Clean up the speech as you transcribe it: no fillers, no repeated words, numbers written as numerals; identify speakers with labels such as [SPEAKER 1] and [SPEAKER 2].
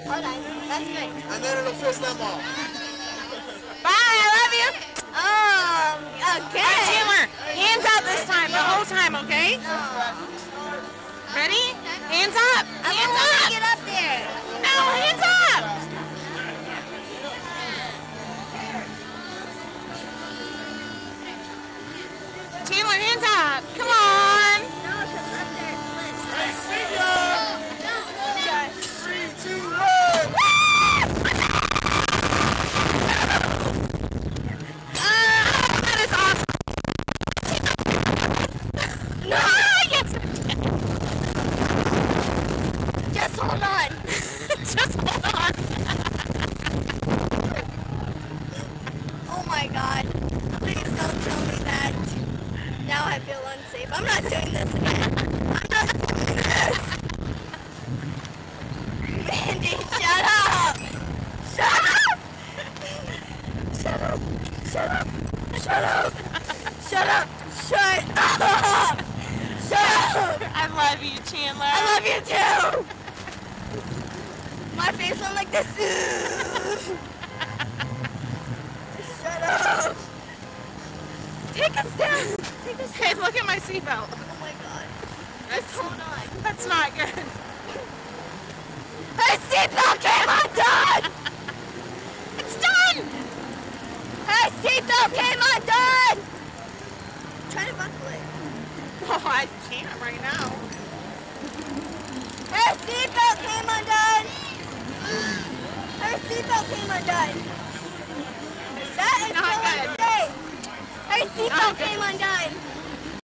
[SPEAKER 1] Hold on. That's good.
[SPEAKER 2] And then it'll fist them all.
[SPEAKER 3] Bye, I love you.
[SPEAKER 1] Okay.
[SPEAKER 3] All right, Chandler, hands up this time, the whole time, okay? Ready? Hands up.
[SPEAKER 1] I
[SPEAKER 3] Hands
[SPEAKER 1] want to
[SPEAKER 3] up.
[SPEAKER 1] get up there.
[SPEAKER 3] No, hands up. Chandler, hands up. Come on.
[SPEAKER 1] No, because up there it flips.
[SPEAKER 2] Hey, see ya!
[SPEAKER 1] No, gosh.
[SPEAKER 2] 3, 2, 1!
[SPEAKER 3] That is awesome.
[SPEAKER 1] No!
[SPEAKER 3] Yes.
[SPEAKER 1] Just hold on.
[SPEAKER 3] Just hold on.
[SPEAKER 1] Oh my god. Please don't tell me that. Now I feel unsafe. I'm not doing this again. I'm not doing this. Mandy, shut up. Shut up. Shut up. Shut up. Shut up. Shut up. Shut up. Shut up.
[SPEAKER 3] I love you, Chandler.
[SPEAKER 1] I love you too. My face went like this. Shut up. Take us down. Take us
[SPEAKER 3] Hey,
[SPEAKER 1] down.
[SPEAKER 3] look at my seatbelt.
[SPEAKER 1] Oh my god. Just hold on.
[SPEAKER 3] That's not good.
[SPEAKER 1] Her seatbelt came undone!
[SPEAKER 3] It's done.
[SPEAKER 1] Her seatbelt came undone! Try to buckle it.
[SPEAKER 3] Oh, I can't right now.
[SPEAKER 1] Her seatbelt came undone! Her seatbelt came undone! That is
[SPEAKER 3] Not
[SPEAKER 1] so
[SPEAKER 3] good.
[SPEAKER 1] unsafe! Her
[SPEAKER 3] Not
[SPEAKER 1] seatbelt
[SPEAKER 3] good.
[SPEAKER 1] came undone!